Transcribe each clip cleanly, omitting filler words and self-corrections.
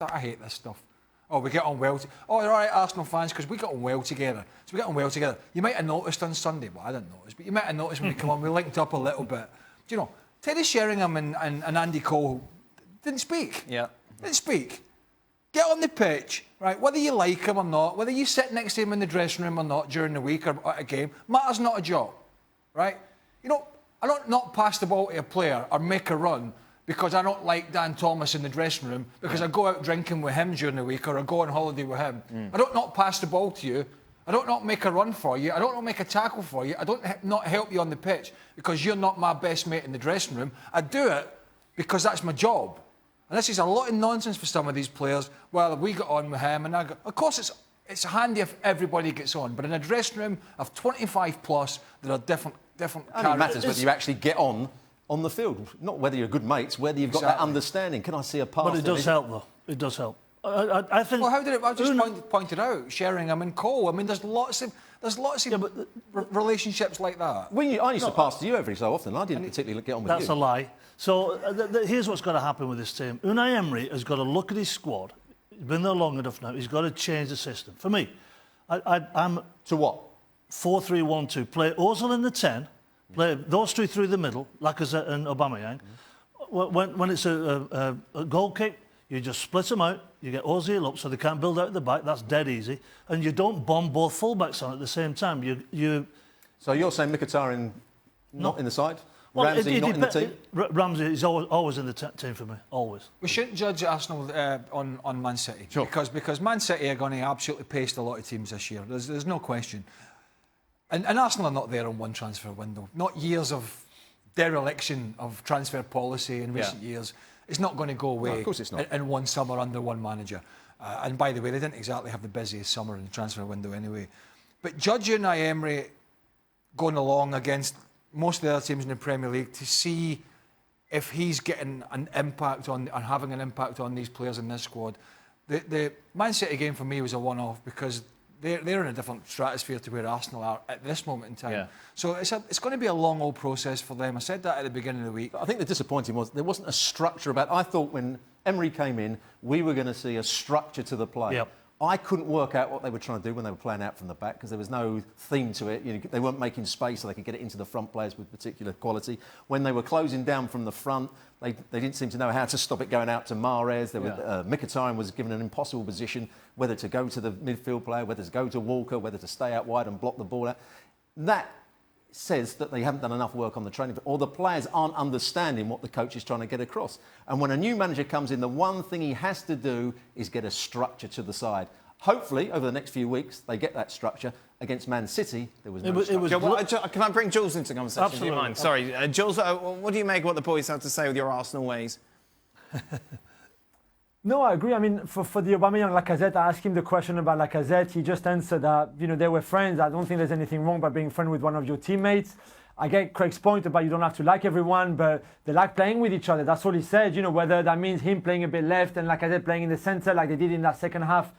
I hate this stuff. Oh, we get on well. Oh, you're all right, Arsenal fans, because we got on well together. So we get on well together. You might have noticed on Sunday, well, I didn't notice, but you might have noticed when we come on, we linked up a little bit. Do you know, Teddy Sheringham and Andy Cole didn't speak. Yeah. Didn't speak. Get on the pitch, right? Whether you like him or not, whether you sit next to him in the dressing room or not during the week or at a game, matters not a job, right? You know, I don't not pass the ball to a player or make a run because I don't like Dan Thomas in the dressing room, because I go out drinking with him during the week or I go on holiday with him. I don't not pass the ball to you. I don't not make a run for you. I don't not make a tackle for you. I don't not help you on the pitch because you're not my best mate in the dressing room. I do it because that's my job. And this is a lot of nonsense for some of these players. Well, we got on with him, and I got... Of course, it's handy if everybody gets on, but in a dressing room of 25 plus, there are different It matters whether you actually get on the field, not whether you're good mates, whether you've got that understanding. Can I see a pass? But it does help, though. It does help. I think. Well, how did it? I just pointed out Sheringham and Cole. I mean, there's lots of relationships like that. I used to pass to you every so often. I didn't particularly get on with you. That's a lie. So here's what's got to happen with this team. Unai Emery has got to look at his squad. He's been there long enough now. He's got to change the system. For me, I'm to what? 4-3-1-2. Play Ozil in the 10. Play those two through the middle, Lacazette and Aubameyang. When it's a goal kick, you just split them out. You get Ozil up so they can't build out the back. That's dead easy. And you don't bomb both fullbacks on at the same time. So you're saying Mkhitaryan not in the side? Well, Ramsey not in the team? Ramsey is always in the team for me, always. We shouldn't judge Arsenal on Man City. Sure. Because Man City are going to absolutely paste a lot of teams this year. There's no question. And Arsenal are not there on one transfer window. Not years of dereliction of transfer policy in recent years. It's not going to go away. No, of course it's not. In one summer under one manager. And by the way, they didn't exactly have the busiest summer in the transfer window anyway. But judge Unai Emery going along against most of the other teams in the Premier League to see if he's getting an impact on and having an impact on these players in this squad. The Man City game for me was a one-off because they're in a different stratosphere to where Arsenal are at this moment in time. Yeah. So it's going to be a long old process for them. I said that at the beginning of the week. I think the disappointing was there wasn't a structure about. I thought when Emery came in, we were going to see a structure to the play. Yep. I couldn't work out what they were trying to do when they were playing out from the back because there was no theme to it. You know, they weren't making space so they could get it into the front players with particular quality. When they were closing down from the front, they didn't seem to know how to stop it going out to Mahrez. Mkhitaryan was given an impossible position, whether to go to the midfield player, whether to go to Walker, whether to stay out wide and block the ball out. That says that they haven't done enough work on the training, or the players aren't understanding what the coach is trying to get across. And when a new manager comes in, the one thing he has to do is get a structure to the side. Hopefully, over the next few weeks, they get that structure. Against Man City, there was no structure. Can I bring Jules into the conversation? Absolutely. Do you mind? Sorry, Jules, what do you make of what the boys have to say with your Arsenal ways? No, I agree. I mean, for the Aubameyang Lacazette, I asked him the question about Lacazette. He just answered that, they were friends. I don't think there's anything wrong by being friends with one of your teammates. I get Craig's point about you don't have to like everyone, but they like playing with each other. That's all he said. Whether that means him playing a bit left and Lacazette playing in the centre like they did in that second half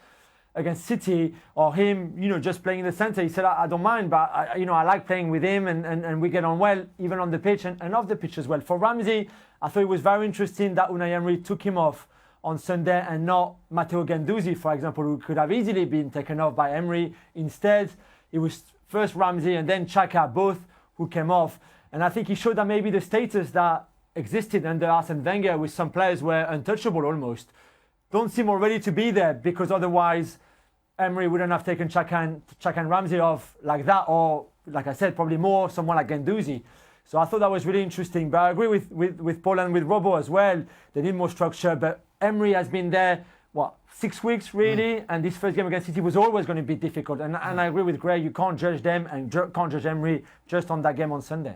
against City, or him, just playing in the centre. He said, I don't mind, but I like playing with him and we get on well, even on the pitch and off the pitch as well. For Ramsey, I thought it was very interesting that Unai Emery took him off on Sunday and not Matteo Guendouzi, for example, who could have easily been taken off by Emery. Instead, it was first Ramsey and then Xhaka, both who came off. And I think he showed that maybe the status that existed under Arsene Wenger with some players were untouchable almost, don't seem already to be there, because otherwise Emery wouldn't have taken Xhaka and Ramsey off like that, or, like I said, probably more someone like Guendouzi. So I thought that was really interesting. But I agree with Paul and with Robbo as well. They need more structure, but Emery has been there, 6 weeks really, and this first game against City was always going to be difficult. And I agree with Greg, you can't judge them and can't judge Emery just on that game on Sunday.